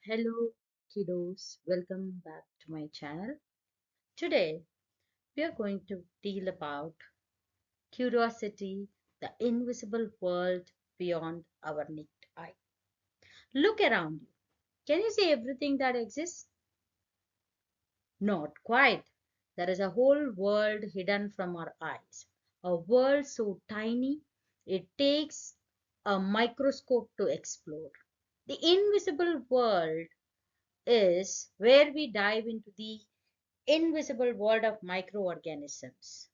Hello, kiddos. Welcome back to my channel. Today, we are going to deal about curiosity, the invisible world beyond our naked eye. Look around you. Can you see everything that exists? Not quite. There is a whole world hidden from our eyes. A world so tiny it takes a microscope to explore. The invisible world is where we dive into the invisible world of microorganisms.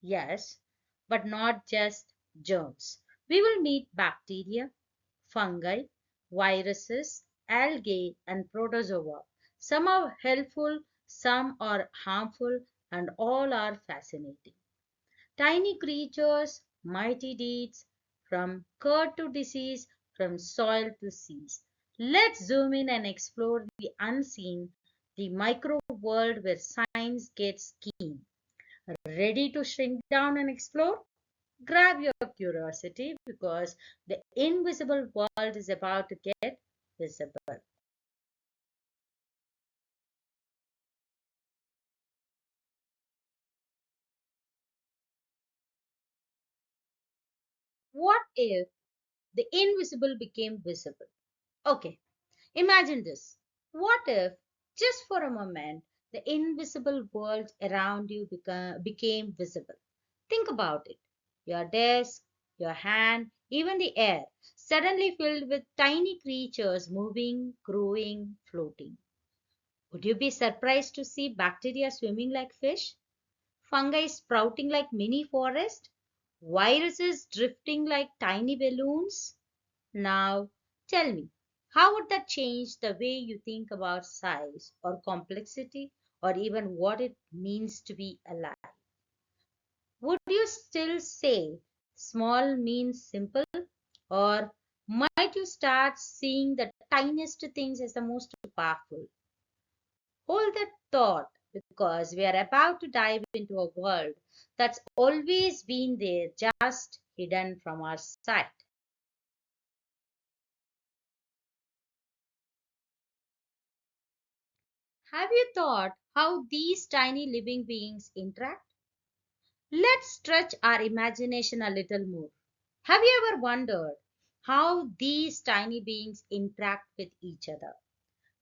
Yes, but not just germs. We will meet bacteria, fungi, viruses, algae, and protozoa. Some are helpful, some are harmful, and all are fascinating. Tiny creatures, mighty deeds, from curd to disease, from soil to seas. Let's zoom in and explore the unseen, the micro world where science gets keen. Ready to shrink down and explore? Grab your curiosity because the invisible world is about to get visible. What if the invisible became visible? Okay, imagine this. What if, just for a moment, the invisible world around you became visible? Think about it. Your desk, your hand, even the air, suddenly filled with tiny creatures moving, growing, floating. Would you be surprised to see bacteria swimming like fish, fungi sprouting like mini forests, viruses drifting like tiny balloons? Now, tell me, how would that change the way you think about size or complexity or even what it means to be alive? Would you still say small means simple, or might you start seeing the tiniest things as the most powerful? Hold that thought because we are about to dive into a world that's always been there, just hidden from our sight. Have you thought how these tiny living beings interact? Let's stretch our imagination a little more. Have you ever wondered how these tiny beings interact with each other?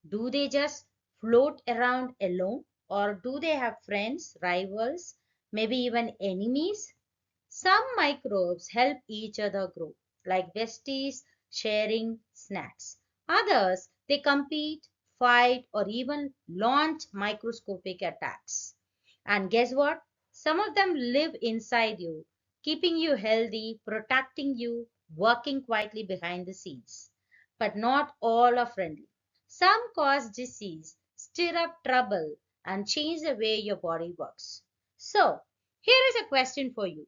Do they just float around alone, or do they have friends, rivals, maybe even enemies? Some microbes help each other grow, like besties sharing snacks. Others, they compete, fight, or even launch microscopic attacks. And guess what? Some of them live inside you, keeping you healthy, protecting you, working quietly behind the scenes. But not all are friendly. Some cause disease, stir up trouble, and change the way your body works. So, here is a question for you.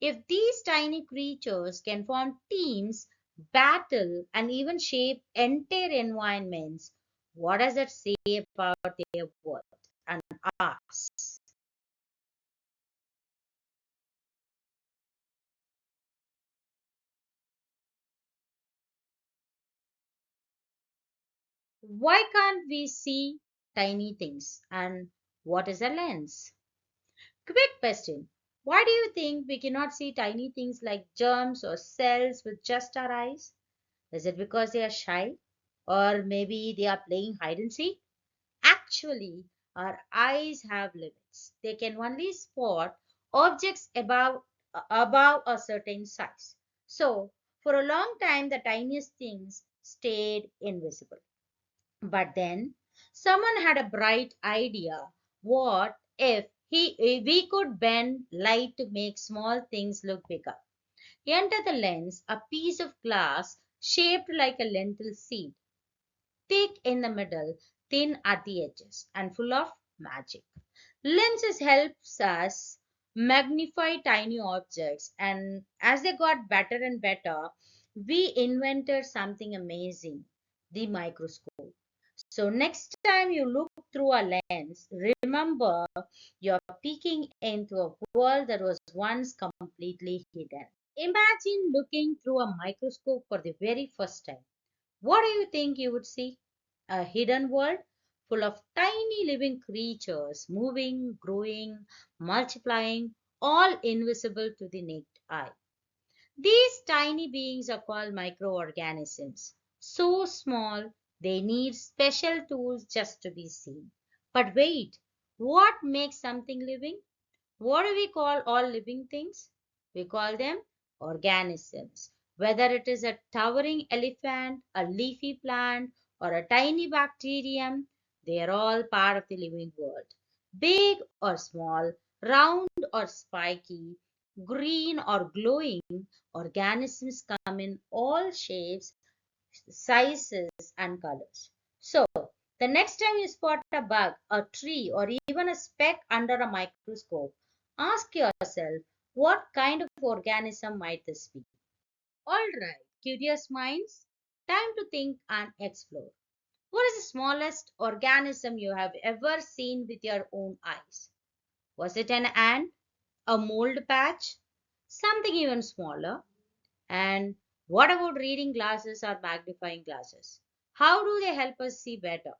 If these tiny creatures can form teams, battle, and even shape entire environments, what does that say about their world and ours? Why can't we see tiny things? And what is a lens? Quick question. Why do you think we cannot see tiny things like germs or cells with just our eyes? Is it because they are shy? Or maybe they are playing hide and seek? Actually, our eyes have limits. They can only spot objects above a certain size. So, for a long time, the tiniest things stayed invisible. But then, someone had a bright idea. What if we could bend light to make small things look bigger? Enter the lens, a piece of glass shaped like a lentil seed, thick in the middle, thin at the edges, and full of magic. Lenses helps us magnify tiny objects, and as they got better and better, we invented something amazing, the microscope. So next time you look through a lens, remember you're peeking into a world that was once completely hidden. Imagine looking through a microscope for the very first time. What do you think you would see? a hidden world full of tiny living creatures moving, growing, multiplying, all invisible to the naked eye. These tiny beings are called microorganisms. So small, they need special tools just to be seen. But wait, what makes something living? What do we call all living things? We call them organisms. Whether it is a towering elephant, a leafy plant, or a tiny bacterium, they are all part of the living world. Big or small, round or spiky, green or glowing, organisms come in all shapes, sizes, and colors. So, the next time you spot a bug, a tree, or even a speck under a microscope, ask yourself, what kind of organism might this be? All right, curious minds, time to think and explore. What is the smallest organism you have ever seen with your own eyes? Was it an ant, a mold patch, something even smaller? And what about reading glasses or magnifying glasses? How do they help us see better?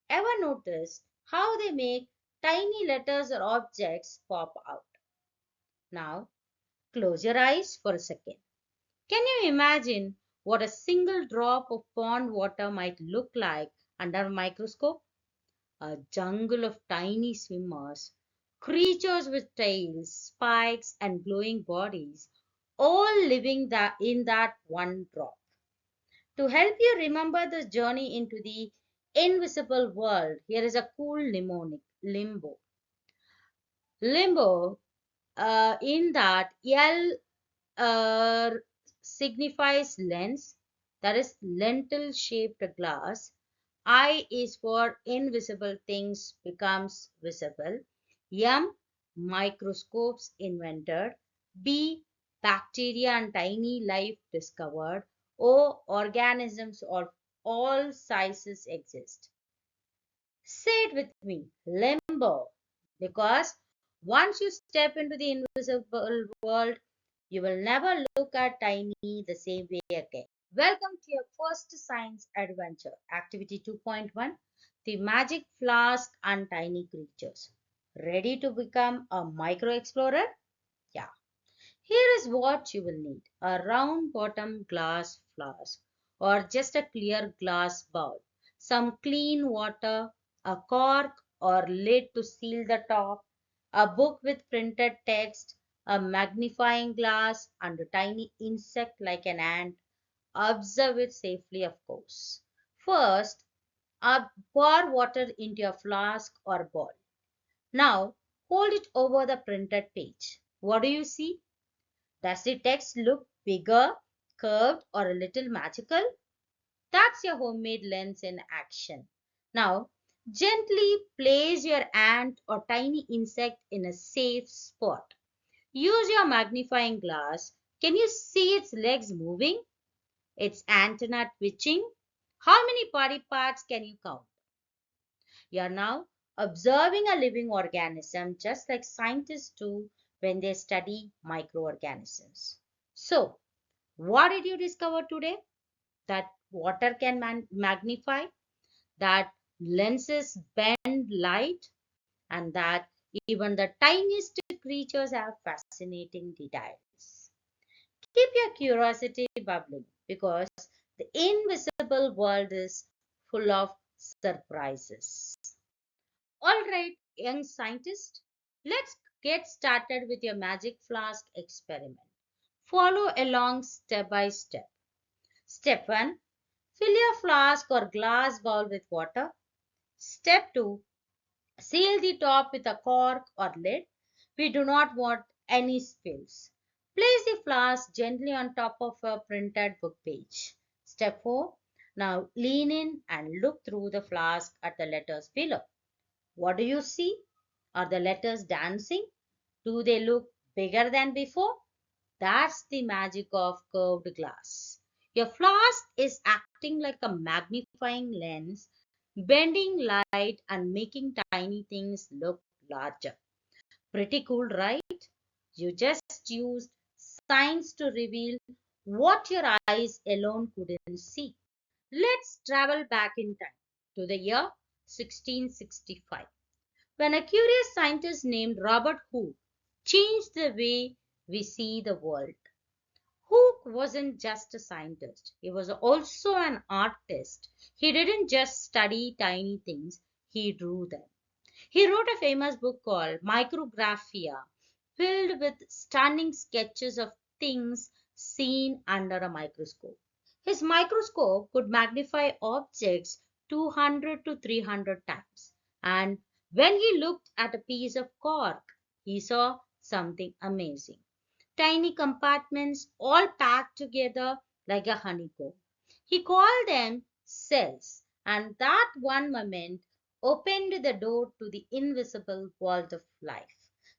Ever notice how they make tiny letters or objects pop out? Now, close your eyes for a second. Can you imagine what a single drop of pond water might look like under a microscope? A jungle of tiny swimmers, creatures with tails, spikes, and glowing bodies, all living in that one drop. To help you remember this journey into the invisible world, here is a cool mnemonic limbo. Limbo, in that L uh, signifies lens, that is lentil shaped glass. I is for invisible things becomes visible. M, microscopes invented. B, bacteria and tiny life discovered. O, organisms of all sizes exist. Say it with me, limbo. Because once you step into the invisible world, you will never look at tiny the same way again. Welcome to your first science adventure, Activity 2.1, the magic flask and tiny creatures. Ready to become a micro explorer? Yeah. Here is what you will need: a round bottom glass flask or just a clear glass bowl, some clean water, a cork or lid to seal the top, a book with printed text, a magnifying glass, and a tiny insect like an ant. Observe it safely, of course. First, pour water into a flask or bowl. Now, hold it over the printed page. What do you see? Does the text look bigger, curved, or a little magical? That's your homemade lens in action. Now, gently place your ant or tiny insect in a safe spot. Use your magnifying glass. Can you see its legs moving? Its antenna twitching? How many body parts can you count? You are now observing a living organism just like scientists do when they study microorganisms. So, what did you discover today? That water can magnify, that lenses bend light, and that even the tiniest creatures have fascinating details. Keep your curiosity bubbling because the invisible world is full of surprises. All right, young scientist, let's get started with your magic flask experiment. Follow along step by step. Step 1, fill your flask or glass bowl with water. Step 2, seal the top with a cork or lid. We do not want any spills. Place the flask gently on top of a printed book page. Step 4, now lean in and look through the flask at the letters below. What do you see? Are the letters dancing? Do they look bigger than before? That's the magic of curved glass. Your flask is acting like a magnifying lens, bending light and making tiny things look larger. Pretty cool, right? You just used science to reveal what your eyes alone couldn't see. Let's travel back in time. to the year 1665, when a curious scientist named Robert Hooke changed the way we see the world. Hooke wasn't just a scientist, he was also an artist. He didn't just study tiny things, he drew them. He wrote a famous book called Micrographia, filled with stunning sketches of things seen under a microscope. His microscope could magnify objects 200 to 300 times. And when he looked at a piece of cork, he saw something amazing. Tiny compartments all packed together like a honeycomb. He called them cells, and that one moment opened the door to the invisible world of life.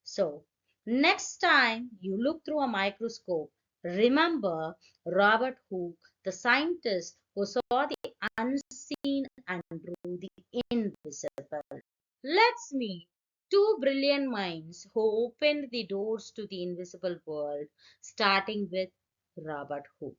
So, next time you look through a microscope, remember Robert Hooke, the scientist who saw the unseen and drew the invisible. Let's meet two brilliant minds who opened the doors to the invisible world, starting with Robert Hooke.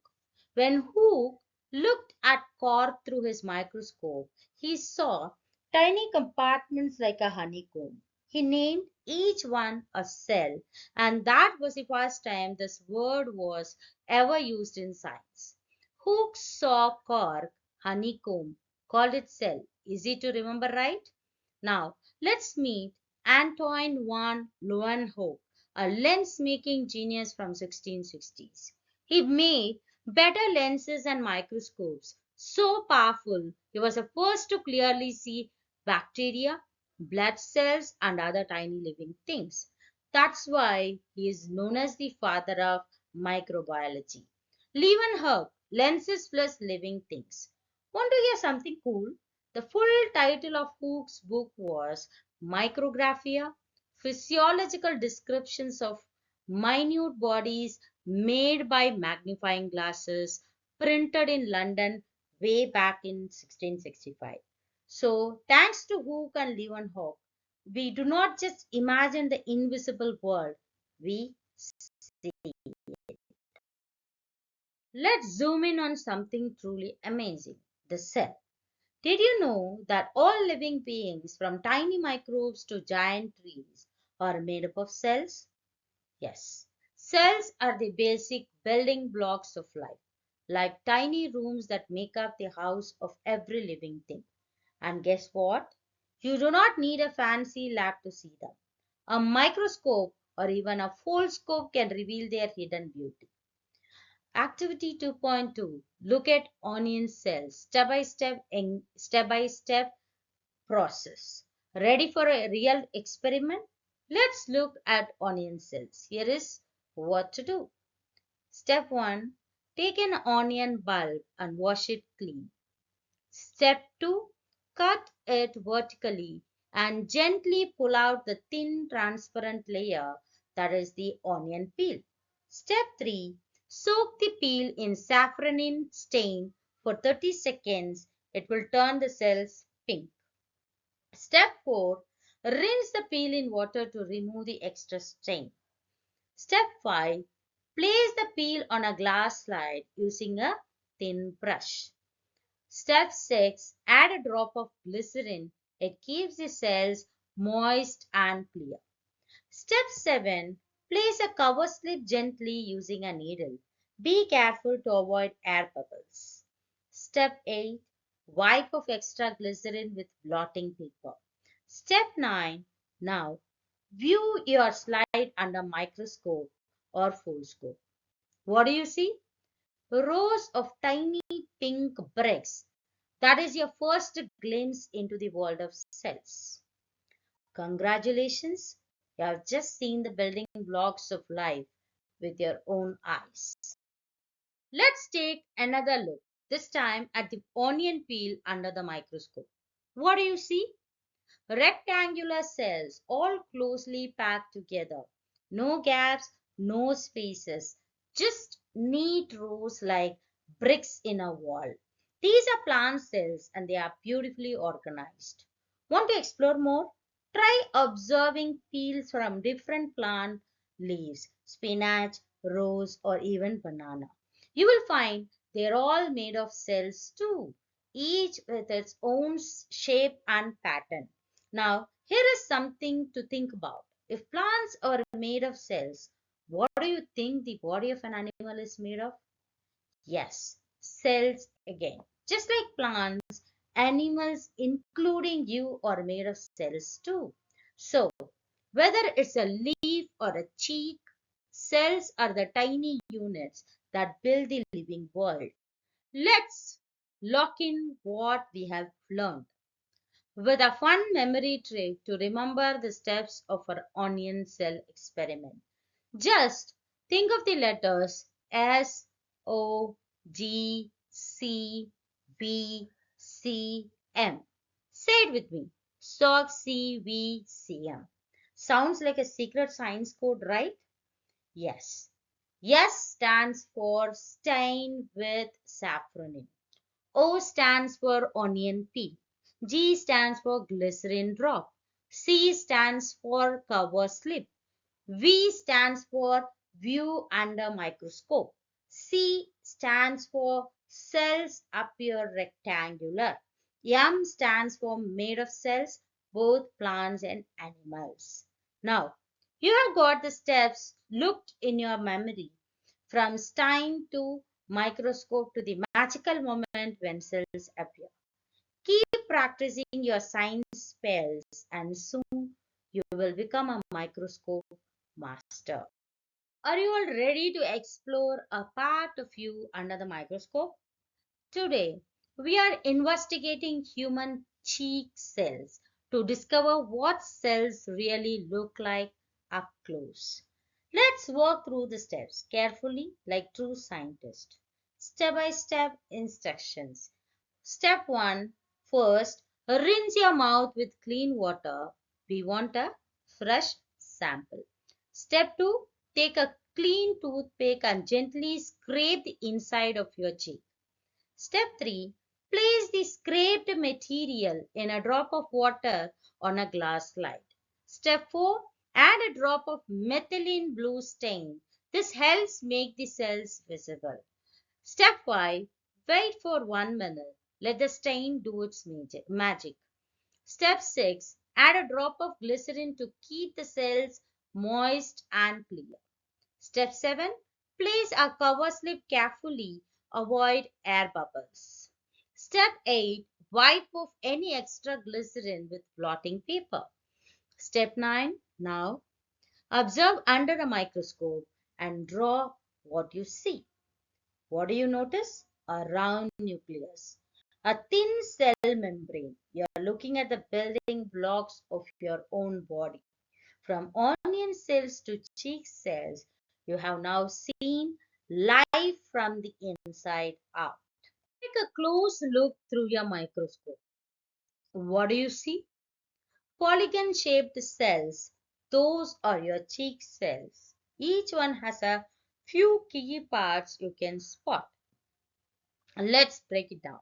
When Hooke looked at cork through his microscope, he saw tiny compartments like a honeycomb. He named each one a cell, and that was the first time this word was ever used in science. Hooke saw cork, honeycomb, called it cell. Easy to remember, right? Now, let's meet Antoine van Leeuwenhoek, a lens-making genius from 1660s. He made better lenses and microscopes, so powerful he was the first to clearly see bacteria, blood cells, and other tiny living things. That's why he is known as the father of microbiology. Leeuwenhoek, lenses plus living things. Want to hear something cool? The full title of Hooke's book was Micrographia, Physiological Descriptions of Minute Bodies Made by Magnifying Glasses, printed in London way back in 1665. So, thanks to Hooke and Leeuwenhoek, we do not just imagine the invisible world, we see. Let's zoom in on something truly amazing, the cell. Did you know that all living beings, from tiny microbes to giant trees, are made up of cells? Yes. Cells are the basic building blocks of life, like tiny rooms that make up the house of every living thing. And guess what? You do not need a fancy lab to see them. A microscope or even a foldscope can reveal their hidden beauty. Activity 2.2. Look at onion cells. Step by step process. Ready for a real experiment? Let's look at onion cells. Here is what to do. Step 1. Take an onion bulb and wash it clean. Step 2. Cut it vertically and gently pull out the thin transparent layer that is the onion peel. Step 3. Soak the peel in saffronin stain for 30 seconds. It will turn the cells pink. Step 4. Rinse the peel in water to remove the extra stain. Step 5. Place the peel on a glass slide using a thin brush. Step 6. Add a drop of glycerin. It keeps the cells moist and clear. Step 7. Place a cover slip gently using a needle. Be careful to avoid air bubbles. Step 8. Wipe off extra glycerin with blotting paper. Step 9. Now, view your slide under microscope or foldscope. What do you see? Rows of tiny pink bricks. That is your first glimpse into the world of cells. Congratulations, you have just seen the building blocks of life with your own eyes. Let's take another look, this time at the onion peel under the microscope. What do you see? Rectangular cells, all closely packed together. No gaps, no spaces, just neat rows like bricks in a wall. These are plant cells and they are beautifully organized. Want to explore more? Try observing peels from different plant leaves, spinach, rose, or even banana. You will find they're all made of cells too. each with its own shape and pattern. Now, here is something to think about. If plants are made of cells, what do you think the body of an animal is made of? Yes, cells again. Just like plants, animals, including you, are made of cells too. So, whether it's a leaf or a cheek, cells are the tiny units that build the living world. Let's lock in what we have learned with a fun memory trick to remember the steps of our onion cell experiment. Just think of the letters S, O, G, C, B, C, M. Say it with me. SOCVCM. Sounds like a secret science code, right? Yes. S stands for stain with saffronin. O stands for onion peel. G stands for glycerin drop. C stands for cover slip. V stands for view under microscope. C stands for cells appear rectangular. M stands for made of cells, both plants and animals. Now, you have got the steps looked in your memory from stein to microscope to the magical moment when cells appear. Keep practicing your science spells and soon you will become a microscope master. Are you all ready to explore a part of you under the microscope? Today, we are investigating human cheek cells to discover what cells really look like up close. Let's walk through the steps carefully like true scientists. Step by step instructions. Step 1. First, rinse your mouth with clean water. We want a fresh sample. Step 2. Take a clean toothpick and gently scrape the inside of your cheek. Step 3. Place the scraped material in a drop of water on a glass slide. Step 4. Add a drop of methylene blue stain. This helps make the cells visible. Step 5. Wait for 1 minute. Let the stain do its magic. Step 6. Add a drop of glycerin to keep the cells moist and clear. Step 7. Place a cover slip carefully. Avoid air bubbles. Step 8. Wipe off any extra glycerin with blotting paper. Step 9. Now, observe under a microscope and draw what you see. What do you notice? A round nucleus, a thin cell membrane. You are looking at the building blocks of your own body. From onion cells to cheek cells, you have now seen life from the inside out. Take a close look through your microscope. What do you see? Polygon shaped cells. Those are your cheek cells. Each one has a few key parts you can spot. Let's break it down.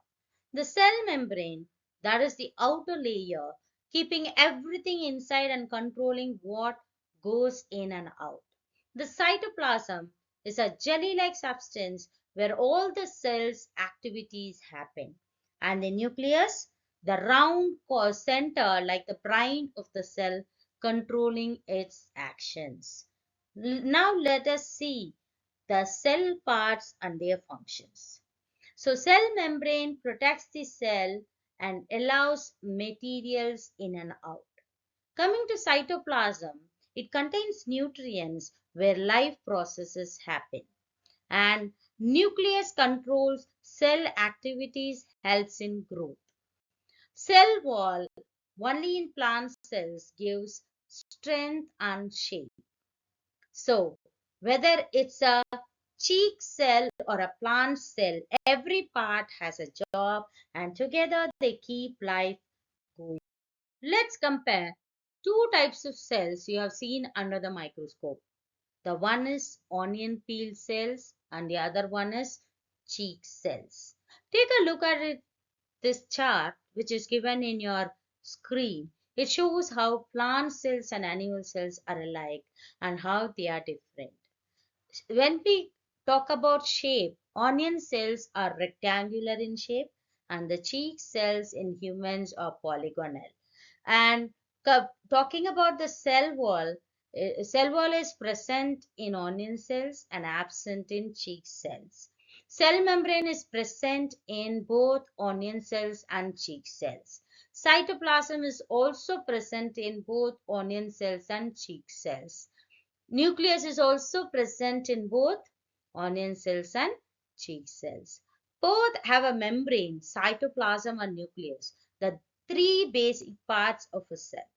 The cell membrane, that is the outer layer, keeping everything inside and controlling what goes in and out. The cytoplasm is a jelly-like substance where all the cell's activities happen. And the nucleus, the round core center like the brain of the cell controlling its actions. Now let us see the cell parts and their functions. So cell membrane protects the cell and allows materials in and out. Coming to cytoplasm, it contains nutrients where life processes happen. And nucleus controls cell activities, helps in growth. Cell wall, only in plant cells, gives strength and shape. So, whether it's a cheek cell or a plant cell, every part has a job and together they keep life going. Let's compare two types of cells you have seen under the microscope. The one is onion peel cells and the other one is cheek cells. Take a look at this chart which is given in your screen. It shows how plant cells and animal cells are alike and how they are different. When we talk about shape, onion cells are rectangular in shape and the cheek cells in humans are polygonal. And talking about the cell wall is present in onion cells and absent in cheek cells. Cell membrane is present in both onion cells and cheek cells. Cytoplasm is also present in both onion cells and cheek cells. Nucleus is also present in both onion cells and cheek cells. Both have a membrane, cytoplasm and nucleus, the three basic parts of a cell.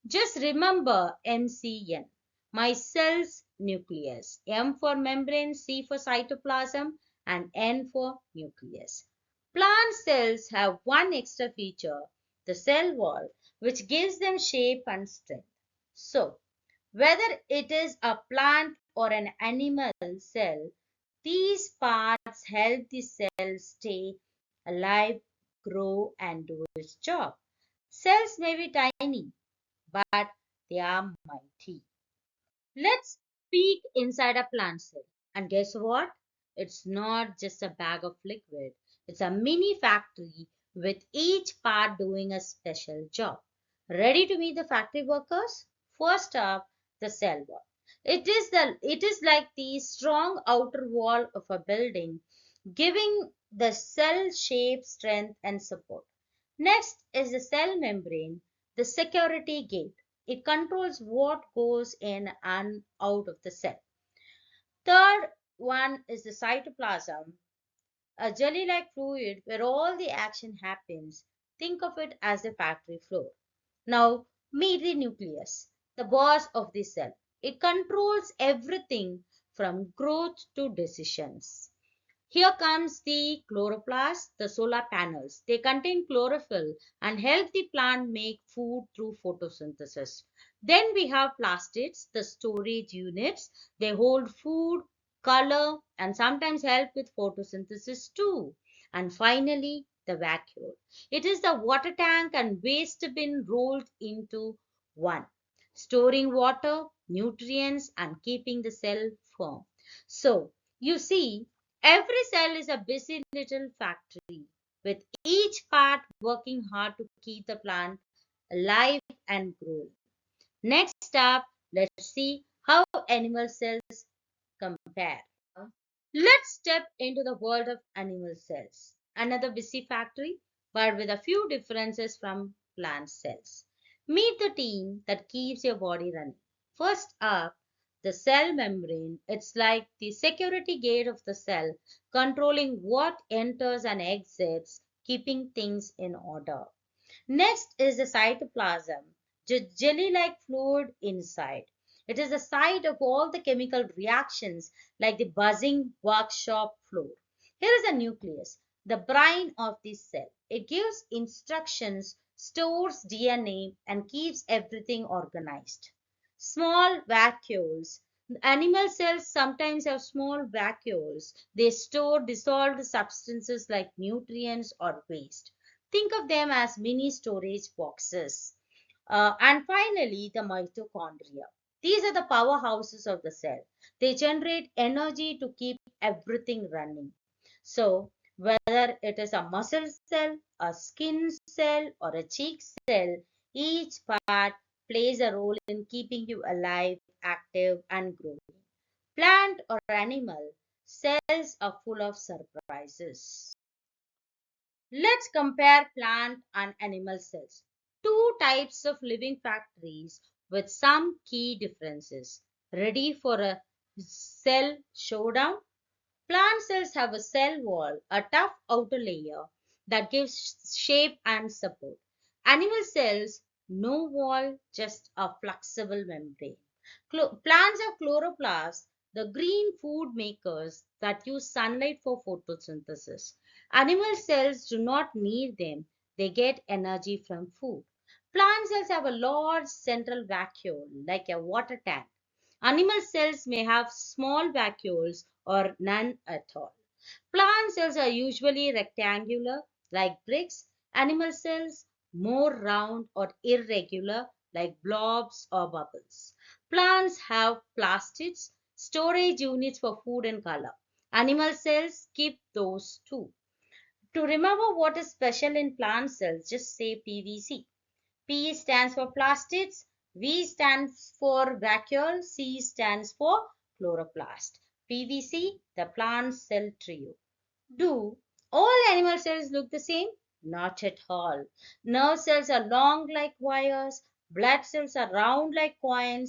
Just remember MCN, my cell's nucleus. M for membrane, C for cytoplasm, and N for nucleus. Plant cells have one extra feature, the cell wall, which gives them shape and strength. So, whether it is a plant or an animal cell, these parts help the cell stay alive, grow, and do its job. Cells may be tiny, but they are mighty. Let's peek inside a plant cell. And guess what? It's not just a bag of liquid, it's a mini factory with each part doing a special job. Ready to meet the factory workers? First up, the cell wall. It is like the strong outer wall of a building, giving the cell shape, strength, and support. Next is the cell membrane, the security gate. It controls what goes in and out of the cell. Third one is the cytoplasm, a jelly-like fluid where all the action happens. Think of it as the factory floor. Now, meet the nucleus, the boss of the cell. It controls everything from growth to decisions. Here comes the chloroplast, the solar panels. They contain chlorophyll and help the plant make food through photosynthesis. Then we have plastids, the storage units. They hold food, color, and sometimes help with photosynthesis too. And finally, the vacuole. It is the water tank and waste bin rolled into one, storing water, nutrients, and keeping the cell firm. So, you see, every cell is a busy little factory with each part working hard to keep the plant alive and growing. Next up, let's see how animal cells compare. Let's step into the world of animal cells. Another busy factory, but with a few differences from plant cells. Meet the team that keeps your body running. First up, the cell membrane. It's like the security gate of the cell, controlling what enters and exits, keeping things in order. Next is the cytoplasm, the jelly-like fluid inside. It is the site of all the chemical reactions like the buzzing workshop floor. Here is the nucleus, the brain of the cell. It gives instructions, stores DNA, and keeps everything organized. Small vacuoles. Animal cells sometimes have small vacuoles. They store dissolved substances like nutrients or waste. Think of them as mini storage boxes. And finally, the mitochondria. These are the powerhouses of the cell. They generate energy to keep everything running. So, whether it is a muscle cell, a skin cell, or a cheek cell, each part plays a role in keeping you alive, active, and growing. Plant or animal, cells are full of surprises. Let's compare plant and animal cells. Two types of living factories with some key differences. Ready for a cell showdown? Plant cells have a cell wall, a tough outer layer that gives shape and support. Animal cells, no wall, just a flexible membrane. Plants have chloroplasts, the green food makers that use sunlight for photosynthesis. Animal cells do not need them, they get energy from food. Plant cells have a large central vacuole, like a water tank. Animal cells may have small vacuoles or none at all. Plant cells are usually rectangular, like bricks. Animal cells more round or irregular, like blobs or bubbles. Plants have plastids, storage units for food and color. Animal cells keep those too. To remember what is special in plant cells, just say PVC. P stands for plastids, V stands for vacuole, C stands for chloroplast. PVC, the plant cell trio. Do all animal cells look the same? Not at all. Nerve cells are long like wires, blood cells are round like coins,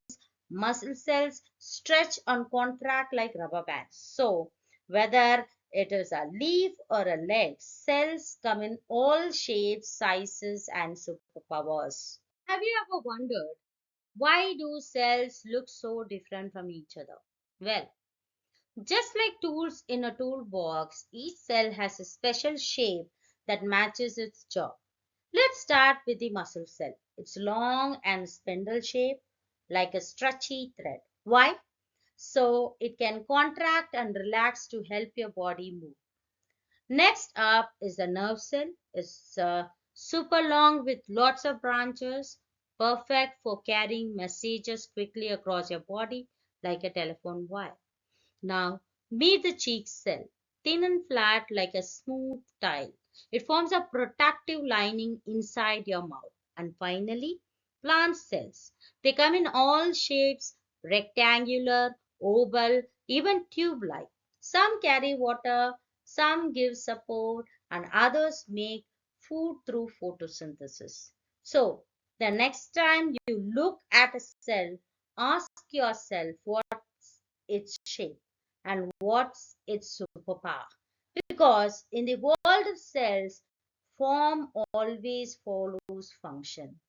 muscle cells stretch and contract like rubber bands. So, whether it is a leaf or a leg, cells come in all shapes, sizes, and superpowers. Have you ever wondered why do cells look so different from each other? Well, just like tools in a toolbox, each cell has a special shape that matches its job. Let's start with the muscle cell. It's long and spindle shaped like a stretchy thread. Why? So it can contract and relax to help your body move. Next up is the nerve cell. It's super long with lots of branches, perfect for carrying messages quickly across your body like a telephone wire. Now, meet the cheek cell, thin and flat like a smooth tile. It forms a protective lining inside your mouth. And finally, plant cells. They come in all shapes, rectangular, oval, even tube-like. Some carry water, some give support, and others make food through photosynthesis. So, the next time you look at a cell, ask yourself what's its shape and what's its superpower. Because in the world of cells, form always follows function.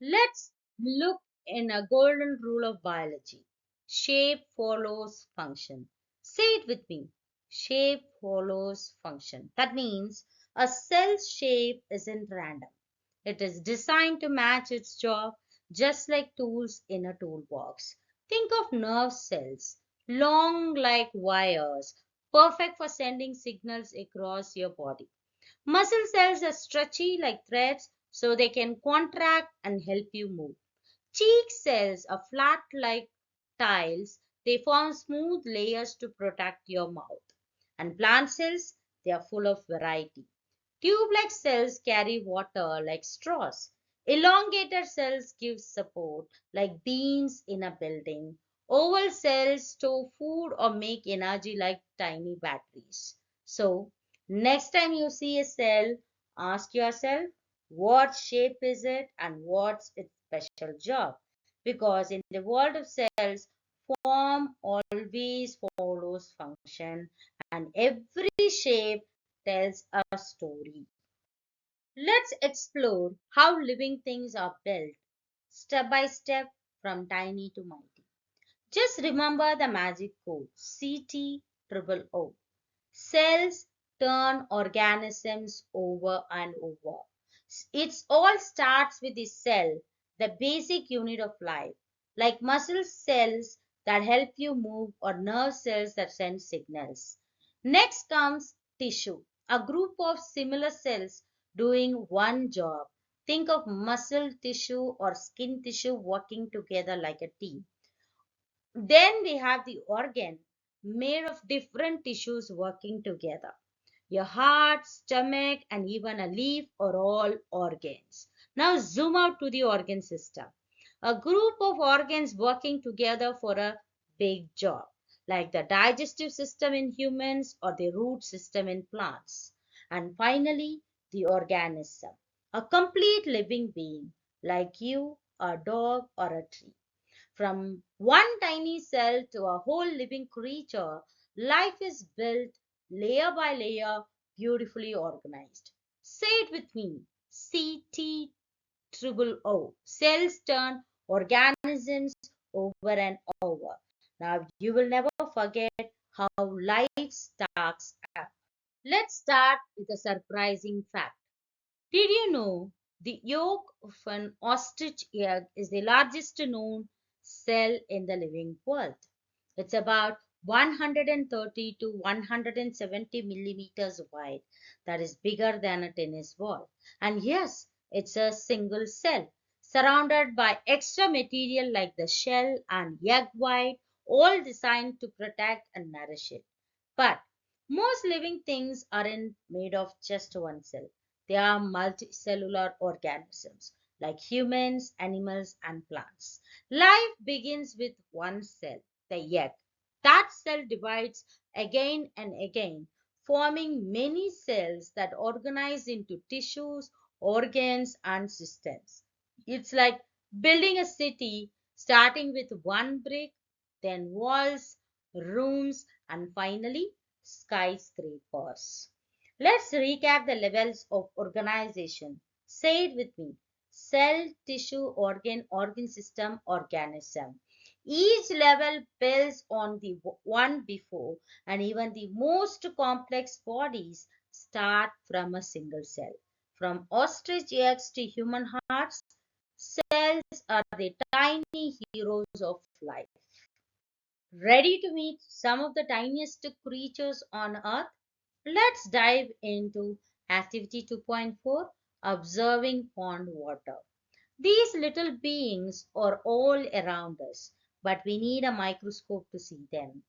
Let's look in a golden rule of biology. Shape follows function. Say it with me. Shape follows function. That means a cell's shape isn't random. It is designed to match its job, just like tools in a toolbox. Think of nerve cells, long like wires, perfect for sending signals across your body. Muscle cells are stretchy like threads, so they can contract and help you move. Cheek cells are flat like tiles. They form smooth layers to protect your mouth. And plant cells, they are full of variety. Tube-like cells carry water like straws. Elongated cells give support like beams in a building. Oval cells store food or make energy like tiny batteries. So, next time you see a cell, ask yourself what shape is it and what's its special job. Because in the world of cells, form always follows function and every shape tells a story. Let's explore how living things are built step by step from tiny to mighty. Just remember the magic code CTOO. Cells turn organisms over and over. It all starts with the cell, the basic unit of life, like muscle cells that help you move or nerve cells that send signals. Next comes tissue, a group of similar cells doing one job. Think of muscle tissue or skin tissue working together like a team. Then we have the organ made of different tissues working together. Your heart, stomach, and even a leaf are all organs. Now zoom out to the organ system. A group of organs working together for a big job, like the digestive system in humans or the root system in plants. And finally, the organism, a complete living being like you, a dog, or a tree. From one tiny cell to a whole living creature, life is built layer by layer, beautifully organized. Say it with me. CTOO. Cells turn organisms over and over. Now you will never forget how life starts up. Let's start with a surprising fact. Did you know the yolk of an ostrich egg is the largest known cell in the living world? It's about 130 to 170 millimeters wide. That is bigger than a tennis ball. And yes, it's a single cell surrounded by extra material like the shell and egg white, all designed to protect and nourish it. But Most living things aren't made of just one cell. They are multicellular organisms like humans, animals, and plants. Life begins with one cell, the egg. That cell divides again and again, forming many cells that organize into tissues, organs, and systems. It's like building a city starting with one brick, then walls, rooms, and finally skyscrapers. Let's recap the levels of organization. Say it with me: cell, tissue, organ system, organism. Each level builds on the one before, and even the most complex bodies start from a single cell. From ostrich eggs to human hearts, cells are the tiny heroes of life. Ready to meet some of the tiniest creatures on Earth? Let's dive into Activity 2.4, Observing Pond Water. These little beings are all around us, but we need a microscope to see them.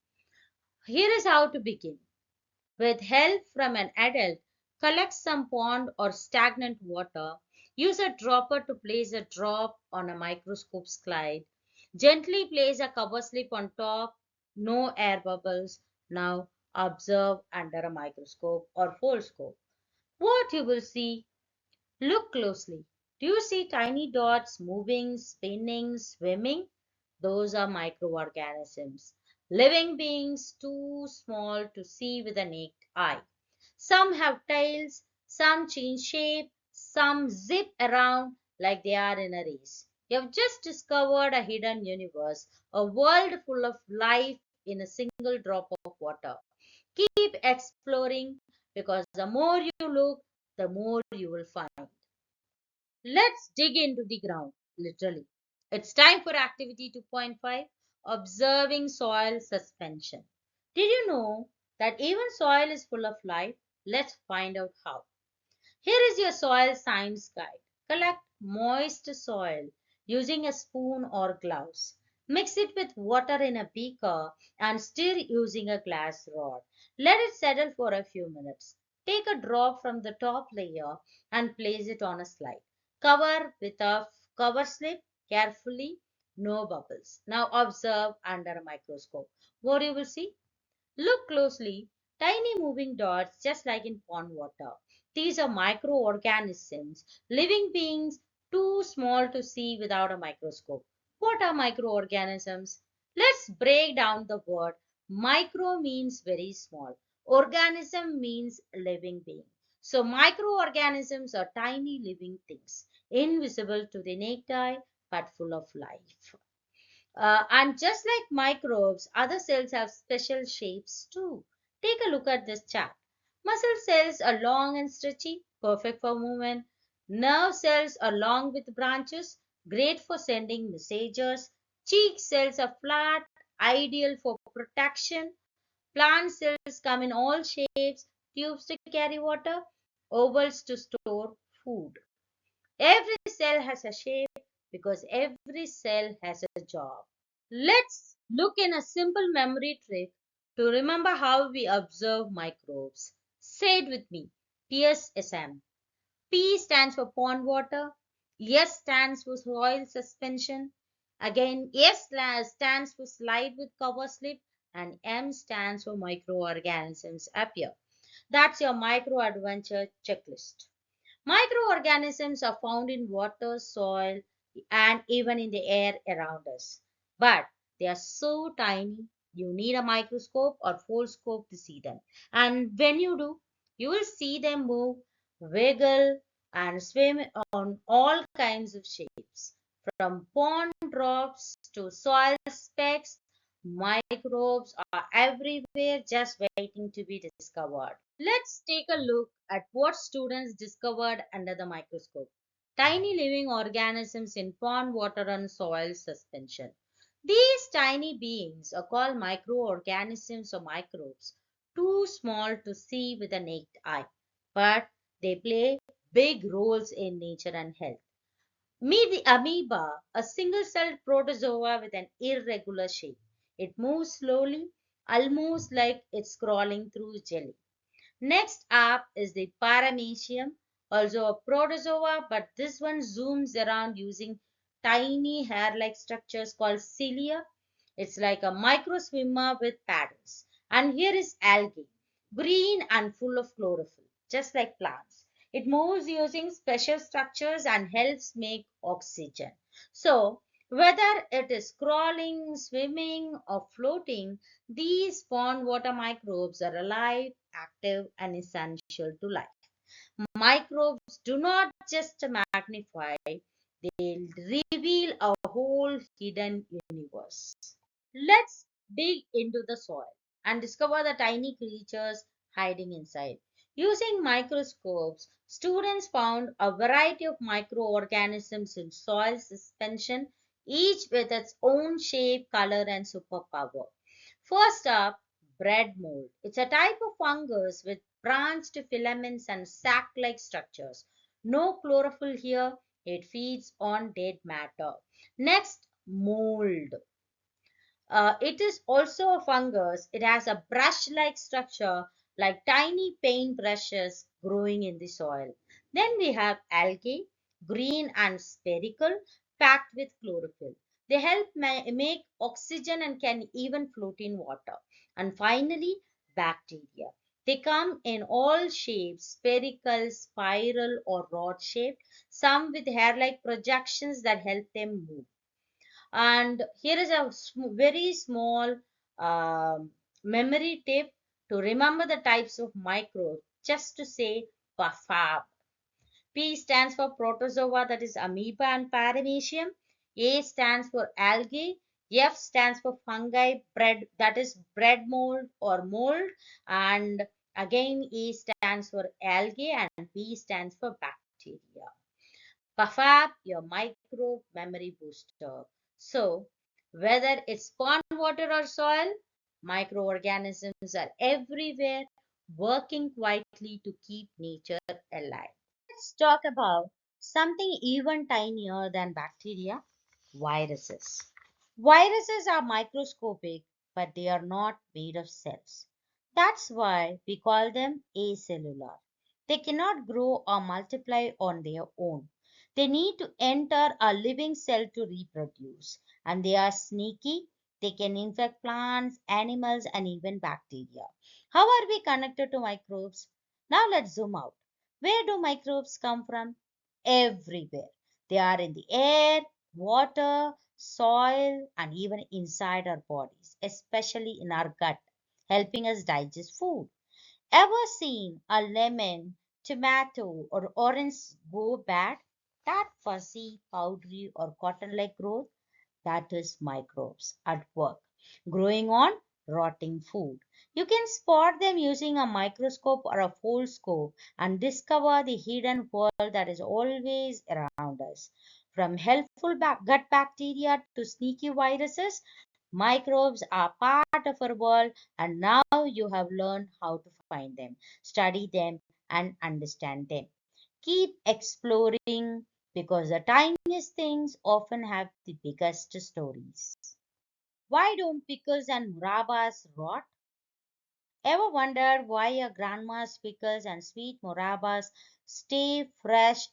Here is how to begin. With help from an adult, collect some pond or stagnant water. Use a dropper to place a drop on a microscope slide. Gently place a cover slip on top. No air bubbles. Now observe under a microscope or foldscope. What you will see: look closely. Do you see tiny dots moving, spinning, swimming? Those are microorganisms, living beings too small to see with the naked eye. Some have tails, some change shape, some zip around like they are in a race. You have just discovered a hidden universe, a world full of life in a single drop of water. Keep exploring, because the more you look, the more you will find. Let's dig into the ground, literally. It's time for activity 2.5, observing soil suspension. Did you know that even soil is full of life? Let's find out how. Here is your soil science guide. Collect moist soil using a spoon or gloves. Mix it with water in a beaker and stir using a glass rod. Let it settle for a few minutes. Take a drop from the top layer and place it on a slide. Cover with a cover slip carefully, no bubbles. Now observe under a microscope. What you will see? Look closely. Tiny moving dots, just like in pond water. These are microorganisms, living beings too small to see without a microscope. What are microorganisms? Let's break down the word. Micro means very small. Organism means living being. So microorganisms are tiny living things, invisible to the naked eye, but full of life. And just like microbes, other cells have special shapes too. Take a look at this chart. Muscle cells are long and stretchy, perfect for movement. Nerve cells are long with branches, great for sending messages. Cheek cells are flat, ideal for protection. Plant cells come in all shapes, tubes to carry water, ovals to store food. Every cell has a shape because every cell has a job. Let's look in a simple memory trick to remember how we observe microbes. Say it with me. PSSM. P stands for pond water. S stands for soil suspension. Again, stands for slide with cover slip. And M stands for microorganisms appear. That's your micro adventure checklist. Microorganisms are found in water, soil, and even in the air around us. But they are so tiny, you need a microscope or foldscope to see them. And when you do, you will see them move, wiggle, and swim on all kinds of shapes. From pond drops to soil specks, microbes are everywhere just waiting to be discovered. Let's take a look at what students discovered under the microscope. Tiny living organisms in pond water and soil suspension. These tiny beings are called microorganisms or microbes, too small to see with the naked eye, but they play big roles in nature and health. Meet the amoeba, a single-celled protozoa with an irregular shape. It moves slowly almost like it's crawling through jelly. Next up is the paramecium, also a protozoa, but this one zooms around using tiny hair-like structures called cilia. It's like a micro swimmer with paddles. And here is algae, green and full of chlorophyll, just like plants. It moves using special structures and helps make oxygen. So, whether it is crawling, swimming, or floating, these pond water microbes are alive, active, and essential to life. Microbes do not just magnify, they reveal a whole hidden universe. Let's dig into the soil and discover the tiny creatures hiding inside. Using microscopes, students found a variety of microorganisms in soil suspension, each with its own shape, color, and superpower. First up, bread mold. It's a type of fungus with branched filaments and sac like structures. No chlorophyll here, it feeds on dead matter. Next, mold. It is also a fungus. It has a brush like structure, like tiny paint brushes growing in the soil. Then we have algae, green and spherical, packed with chlorophyll. They help make oxygen and can even float in water. And finally, bacteria. They come in all shapes, spherical, spiral, or rod shaped, some with hair like projections that help them move. And here is a very small um, memory tip to remember the types of microbes. Just to say PAFAB. P stands for protozoa, that is amoeba and paramecium. A stands for algae. F stands for fungi, bread, that is bread mold or mold. And again, E stands for algae, and B stands for bacteria. Puff up your micro memory booster. So, whether it's pond water or soil, microorganisms are everywhere working quietly to keep nature alive. Let's talk about something even tinier than bacteria, viruses. Viruses are microscopic, but they are not made of cells. That's why we call them acellular. They cannot grow or multiply on their own. They need to enter a living cell to reproduce. And they are sneaky. They can infect plants, animals, and even bacteria. How are we connected to microbes? Now let's zoom out. Where do microbes come from? Everywhere. They are in the air, water, soil, and even inside our bodies, especially in our gut, helping us digest food. Ever seen a lemon, tomato, or orange go bad? That fuzzy, powdery, or cotton like growth? That is microbes at work, growing on rotting food. You can spot them using a microscope or a foldscope and discover the hidden world that is always around us. From helpful gut bacteria to sneaky viruses, microbes are part of our world, and now you have learned how to find them, study them, and understand them. Keep exploring because the tiniest things often have the biggest stories. Why don't pickles and murabas rot? Ever wondered why your grandma's pickles and sweet murabas stay fresh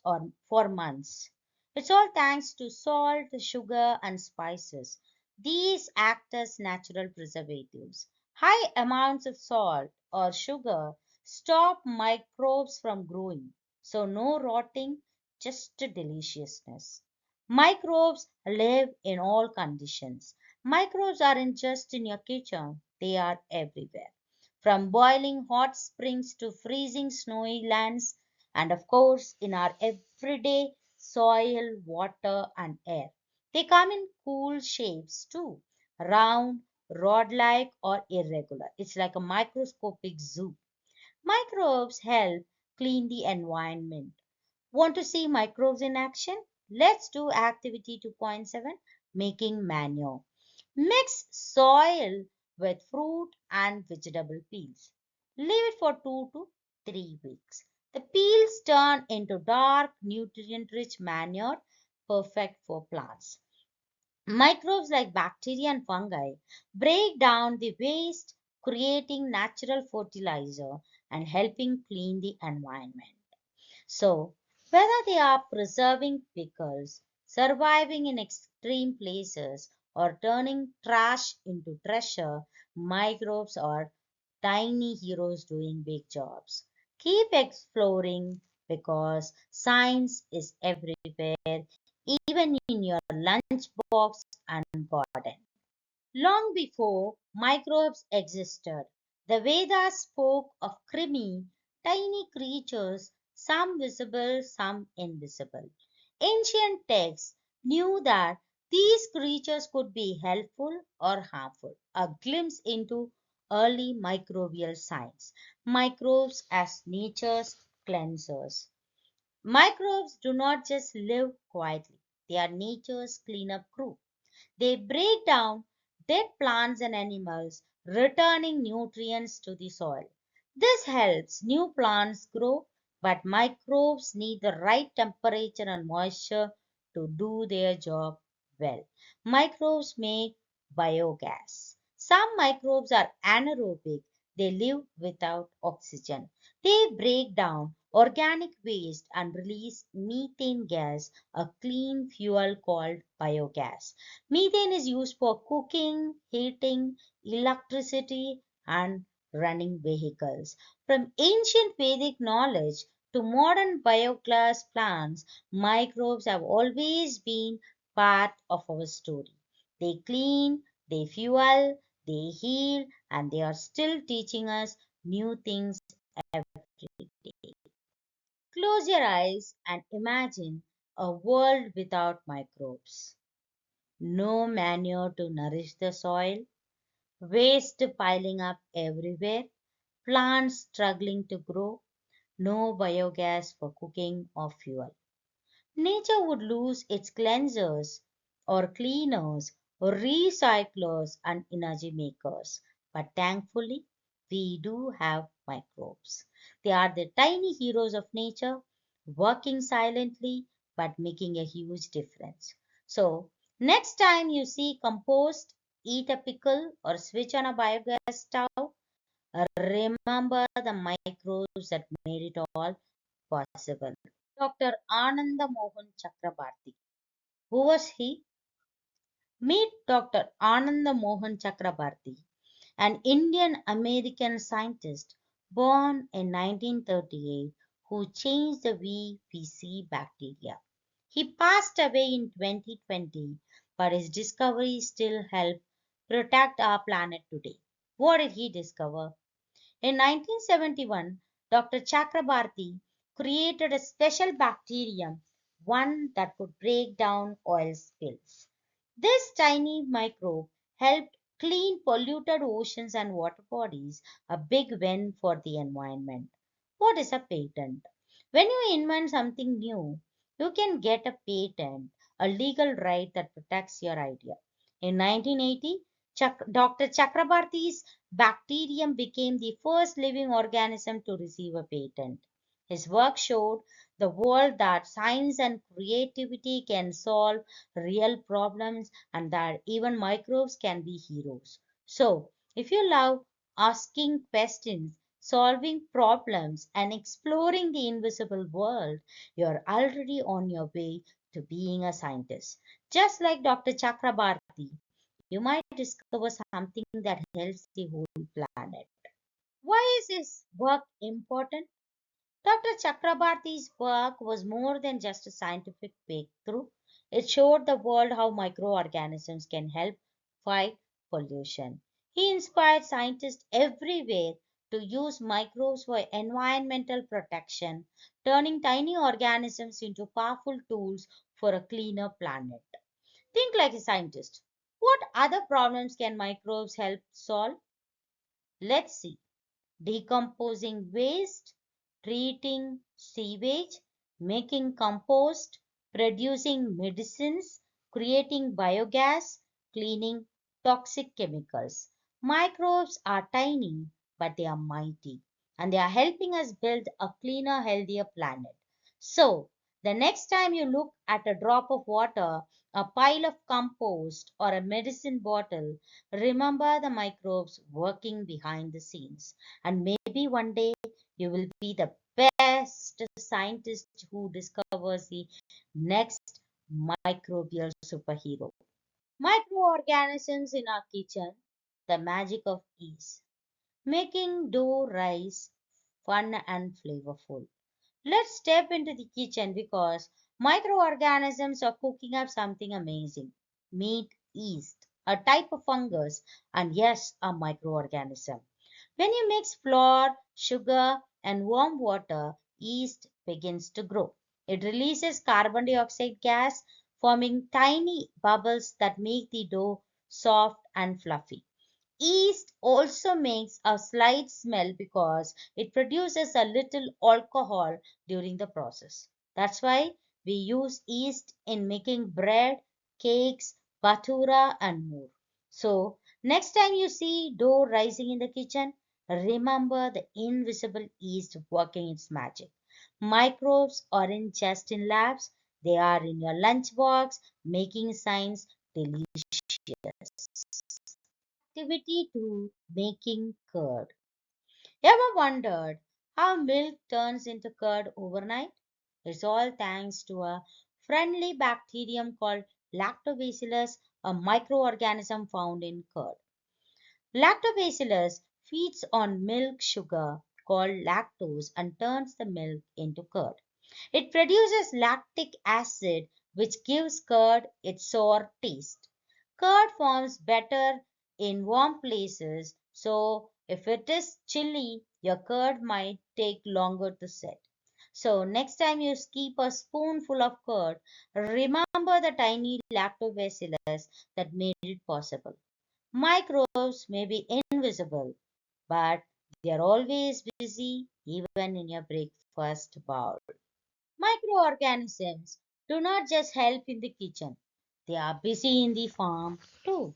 for months? It's all thanks to salt, sugar, and spices. These act as natural preservatives. High amounts of salt or sugar stop microbes from growing, so no rotting, just deliciousness. Microbes live in all conditions. Microbes aren't just in your kitchen, they are everywhere, from boiling hot springs to freezing snowy lands, and of course, in our everyday soil, water, and air. They come in cool shapes too, round, rod like, or irregular. It's like a microscopic zoo. Microbes help clean the environment. Want to see microbes in action? Let's do activity 2.7, making manure. Mix soil with fruit and vegetable peels. Leave it for 2 to 3 weeks. The peels turn into dark, nutrient rich manure, perfect for plants. Microbes like bacteria and fungi break down the waste creating natural fertilizer, and helping clean the environment. So, whether they are preserving pickles, surviving in extreme places, or turning trash into treasure, microbes are tiny heroes doing big jobs. Keep exploring because science is everywhere, even in your lunchbox and garden. Long before microbes existed, the Vedas spoke of krimi, tiny creatures, some visible, some invisible. Ancient texts knew that these creatures could be helpful or harmful. A glimpse into early microbial science. Microbes as nature's cleansers. Microbes do not just live quietly, they are nature's cleanup crew. They break down dead plants and animals, returning nutrients to the soil. This helps new plants grow, but microbes need the right temperature and moisture to do their job well. Microbes make biogas. Some microbes are anaerobic, they live without oxygen. They break down organic waste and release methane gas, a clean fuel called biogas. Methane is used for cooking, heating, electricity, and running vehicles. From ancient Vedic knowledge to modern biogas plants, microbes have always been part of our story. They clean, they fuel, they heal, and they are still teaching us new things every day. Close your eyes and imagine a world without microbes. No manure to nourish the soil, waste piling up everywhere, plants struggling to grow, no biogas for cooking or fuel. Nature would lose its cleansers or cleaners or recyclers and energy makers. But thankfully, we do have microbes. They are the tiny heroes of nature, working silently but making a huge difference. So, next time you see compost, eat a pickle, or switch on a biogas stove, remember the microbes that made it all possible. Dr. Ananda Mohan Chakrabarti. Who was he? Meet Dr. Ananda Mohan Chakrabarti, an Indian American scientist born in 1938 who changed the way we see bacteria. He passed away in 2020, but his discoveries still help protect our planet today. What did he discover? In 1971, Dr. Chakrabarti created a special bacterium, one that could break down oil spills. This tiny microbe helped clean polluted oceans and water bodies, a big win for the environment. What is a patent? When you invent something new, you can get a patent, a legal right that protects your idea. In 1980, Dr. Chakrabarti's bacterium became the first living organism to receive a patent. His work showed the world that science and creativity can solve real problems and that even microbes can be heroes. So, if you love asking questions, solving problems, and exploring the invisible world, you're already on your way to being a scientist. Just like Dr. Chakrabarti, you might discover something that helps the whole planet. Why is this work important? Dr. Chakrabarti's work was more than just a scientific breakthrough. It showed the world how microorganisms can help fight pollution. He inspired scientists everywhere to use microbes for environmental protection, turning tiny organisms into powerful tools for a cleaner planet. Think like a scientist. What other problems can microbes help solve? Let's see. Decomposing waste, treating sewage, making compost, producing medicines, creating biogas, cleaning toxic chemicals. Microbes are tiny, but they are mighty, and they are helping us build a cleaner, healthier planet. So, the next time you look at a drop of water, a pile of compost, or a medicine bottle, remember the microbes working behind the scenes. And maybe one day you will be the best scientist who discovers the next microbial superhero. Microorganisms in our kitchen, the magic of ease, making dough rise fun and flavorful. Let's step into the kitchen because microorganisms are cooking up something amazing. Meat yeast, a type of fungus, and yes, a microorganism. When you mix flour, sugar, and warm water, yeast begins to grow. It releases carbon dioxide gas, forming tiny bubbles that make the dough soft and fluffy. Yeast also makes a slight smell because it produces a little alcohol during the process. That's why we use yeast in making bread, cakes, batura, and more. So, next time you see dough rising in the kitchen, remember the invisible yeast working its magic. Microbes aren't just in labs, they are in your lunchbox, making science delicious. Activity 2, making curd. Ever wondered how milk turns into curd overnight? It's all thanks to a friendly bacterium called lactobacillus, a microorganism found in curd. Lactobacillus feeds on milk sugar called lactose and turns the milk into curd. It produces lactic acid, which gives curd its sour taste. Curd forms better in warm places, so if it is chilly, your curd might take longer to set. So, next time you keep a spoonful of curd, remember the tiny lactobacillus that made it possible. Microbes may be invisible, but they are always busy, even in your breakfast bowl. Microorganisms do not just help in the kitchen, they are busy in the farm too.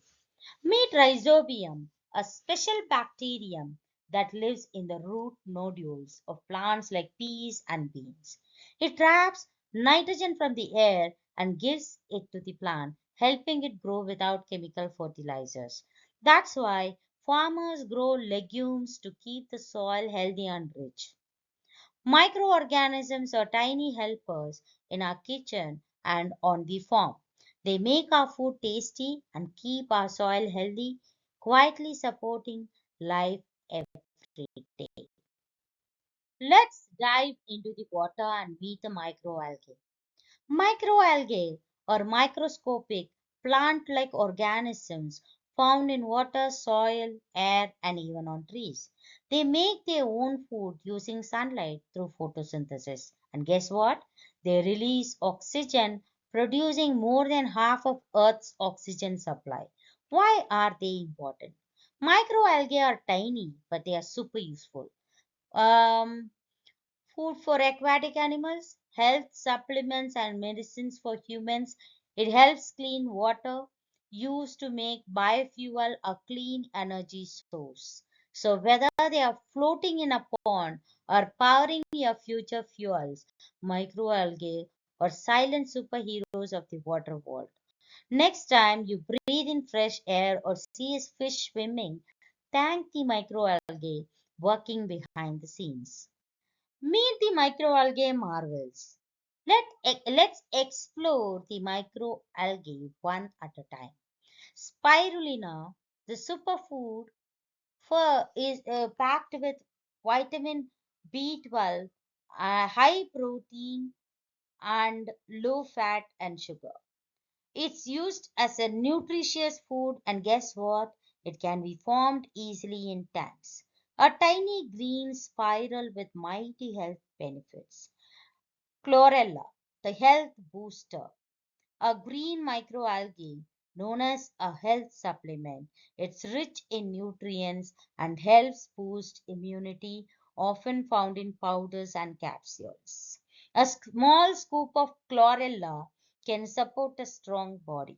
Meet rhizobium, a special bacterium that lives in the root nodules of plants like peas and beans. It traps nitrogen from the air and gives it to the plant, helping it grow without chemical fertilizers. That's why farmers grow legumes to keep the soil healthy and rich. Microorganisms are tiny helpers in our kitchen and on the farm. They make our food tasty and keep our soil healthy, quietly supporting life every day. Let's dive into the water and meet the microalgae. Microalgae or microscopic plant like organisms found in water, soil, air, and even on trees. They make their own food using sunlight through photosynthesis. And guess what? They release oxygen, producing more than half of Earth's oxygen supply. Why are they important? Microalgae are tiny, but they are super useful. Um, Food for aquatic animals, health supplements and medicines for humans. It helps clean water used to make biofuel a clean energy source. So whether they are floating in a pond or powering your future fuels, microalgae are silent superheroes of the water world. Next time you breathe in fresh air or see a fish swimming, thank the microalgae working behind the scenes. Meet the microalgae marvels. Let's explore the microalgae one at a time. Spirulina, the superfood, is packed with vitamin B12, high protein, and low fat and sugar. It's used as a nutritious food, and guess what? It can be formed easily in tanks. A tiny green spiral with mighty health benefits. Chlorella, the health booster, a green microalgae known as a health supplement. It's rich in nutrients and helps boost immunity, often found in powders and capsules. A small scoop of chlorella can support a strong body.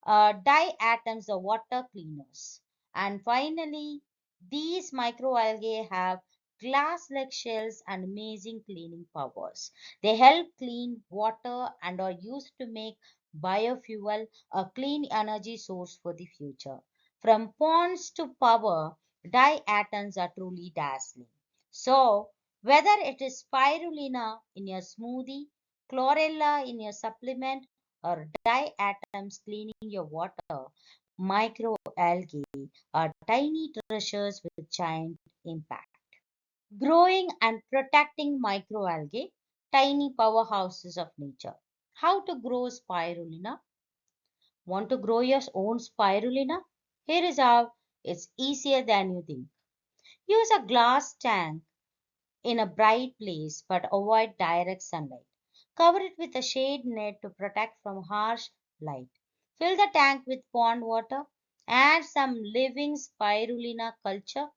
Diatoms are water cleaners. And finally, these microalgae have glass-like shells and amazing cleaning powers. They help clean water and are used to make biofuel, a clean energy source for the future. From ponds to power, diatoms are truly dazzling. So, whether it is spirulina in your smoothie, chlorella in your supplement, or diatoms cleaning your water, microalgae are tiny treasures with giant impact. Growing and protecting microalgae, tiny powerhouses of nature. How to grow spirulina? Want to grow your own spirulina? Here is how. It's easier than you think. Use a glass tank in a bright place but avoid direct sunlight. Cover it with a shade net to protect from harsh light. Fill the tank with pond water. Add some living spirulina culture.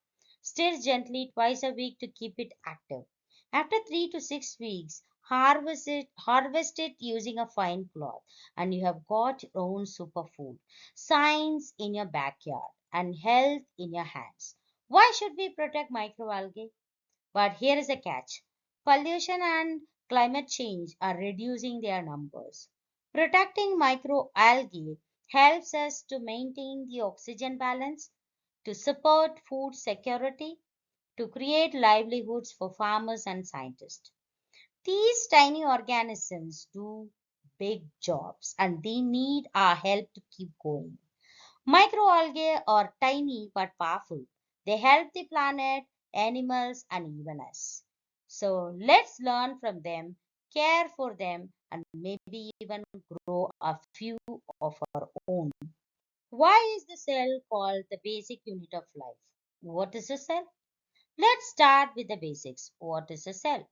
Stir gently twice a week to keep it active. After 3 to 6 weeks, harvest it using a fine cloth, and you have got your own superfood. Science in your backyard and health in your hands. Why should we protect microalgae? But here is a catch. Pollution and climate change are reducing their numbers. Protecting microalgae helps us to maintain the oxygen balance, to support food security, to create livelihoods for farmers and scientists. These tiny organisms do big jobs and they need our help to keep going. Microalgae are tiny but powerful. They help the planet, animals, and even us. So let's learn from them, care for them, and maybe even grow a few of our own. Why is the cell called the basic unit of life? What is a cell? Let's start with the basics. What is a cell?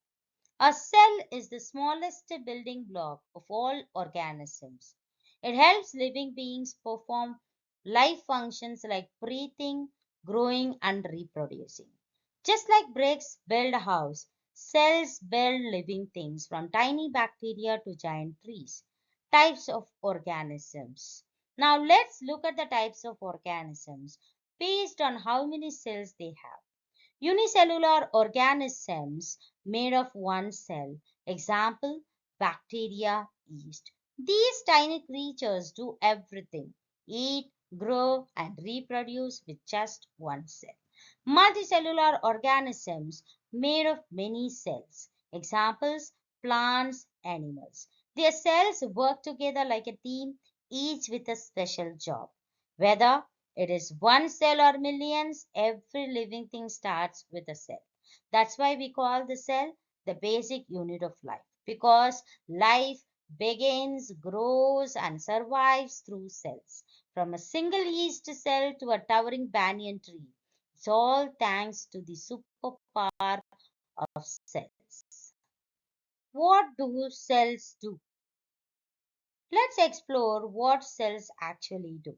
A cell is the smallest building block of all organisms. It helps living beings perform life functions like breathing, growing, and reproducing. Just like bricks build a house, cells build living things from tiny bacteria to giant trees. Types of organisms. Now let's look at the types of organisms based on how many cells they have. Unicellular organisms made of one cell. Example, bacteria, yeast. These tiny creatures do everything: eat, grow, and reproduce with just one cell. Multicellular organisms made of many cells. Examples, plants, animals. Their cells work together like a team, each with a special job. Whether it is one cell or millions, every living thing starts with a cell. That's why we call the cell the basic unit of life, because life begins, grows, and survives through cells. From a single yeast cell to a towering banyan tree, it's all thanks to the superpower of cells. What do cells do? Let's explore what cells actually do.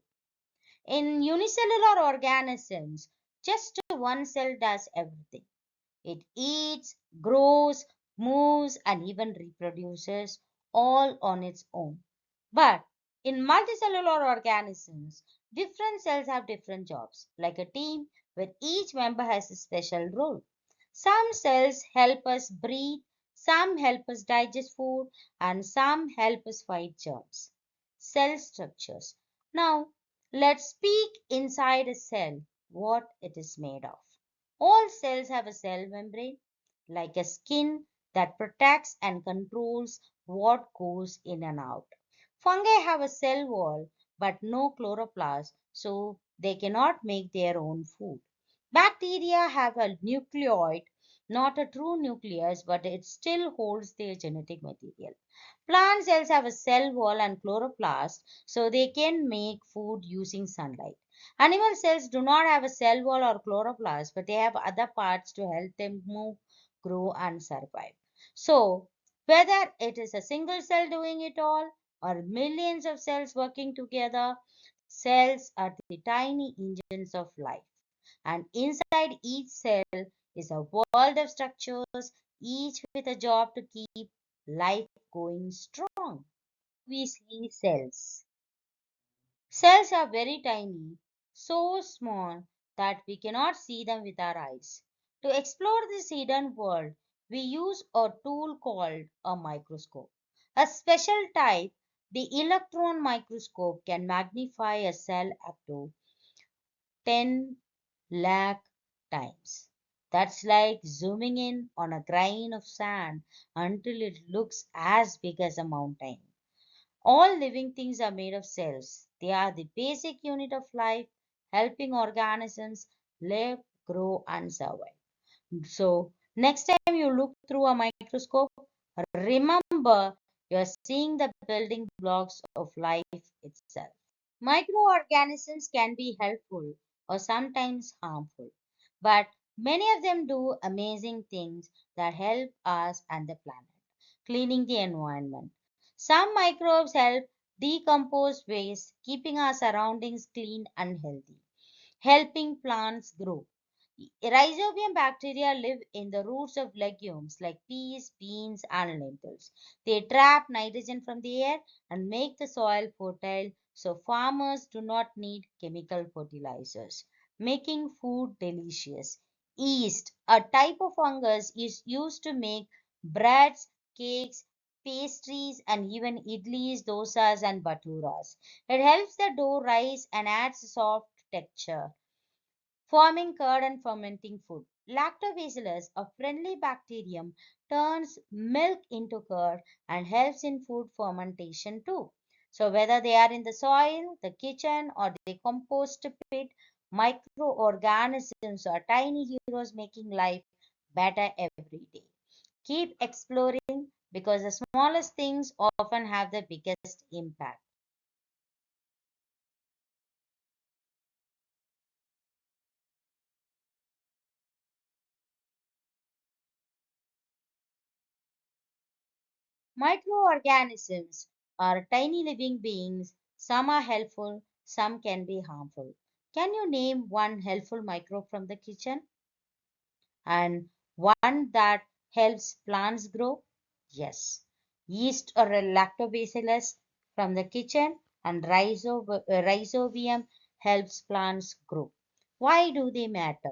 In unicellular organisms, just one cell does everything. It eats, grows, moves, and even reproduces all on its own. But in multicellular organisms, different cells have different jobs, like a team where each member has a special role. Some cells help us breathe, some help us digest food, and some help us fight germs. Cell structures. Now, let's speak inside a cell, what it is made of. All cells have a cell membrane, like a skin that protects and controls what goes in and out. Fungi have a cell wall but no chloroplast, so they cannot make their own food. Bacteria have a nucleoid, not a true nucleus, but it still holds their genetic material. Plant cells have a cell wall and chloroplast, so they can make food using sunlight. Animal cells do not have a cell wall or chloroplast, but they have other parts to help them move, grow, and survive. So, whether it is a single cell doing it all or millions of cells working together, cells are the tiny engines of life. And inside each cell is a world of structures, each with a job to keep life going strong. We see cells. Cells are very tiny, so small that we cannot see them with our eyes. To explore this hidden world, we use a tool called a microscope. A special type The electron microscope can magnify a cell up to 10 lakh times. That's like zooming in on a grain of sand until it looks as big as a mountain. All living things are made of cells. They are the basic unit of life, helping organisms live, grow, and survive. So, next time you look through a microscope, remember you're seeing the building blocks of life itself. Microorganisms can be helpful or sometimes harmful, but many of them do amazing things that help us and the planet, cleaning the environment. Some microbes help decompose waste, keeping our surroundings clean and healthy, helping plants grow. Rhizobium bacteria live in the roots of legumes like peas, beans, and lentils. They trap nitrogen from the air and make the soil fertile so farmers do not need chemical fertilizers, making food delicious. Yeast, a type of fungus, is used to make breads, cakes, pastries, and even idlis, dosas, and baturas. It helps the dough rise and adds soft texture, forming curd and fermenting food. Lactobacillus, a friendly bacterium, turns milk into curd and helps in food fermentation too. So, whether they are in the soil, the kitchen, or the compost pit, microorganisms are tiny heroes making life better every day. Keep exploring because the smallest things often have the biggest impact. Microorganisms are tiny living beings. Some are helpful, some can be harmful. Can you name one helpful microbe from the kitchen and one that helps plants grow? Yes. Yeast or a lactobacillus from the kitchen and rhizobium helps plants grow. Why do they matter?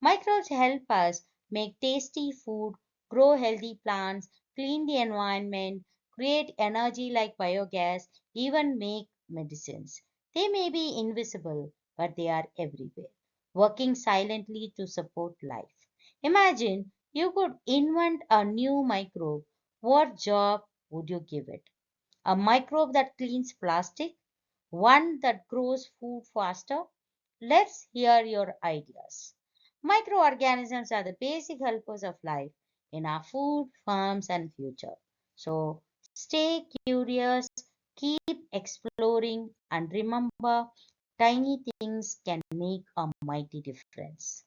Microbes help us make tasty food, grow healthy plants, clean the environment, create energy like biogas, even make medicines. They may be invisible, but they are everywhere, working silently to support life. Imagine you could invent a new microbe. What job would you give it? A microbe that cleans plastic? One that grows food faster? Let's hear your ideas. Microorganisms are the basic helpers of life in our food, farms, and future. So stay curious, keep exploring, and remember tiny things can make a mighty difference.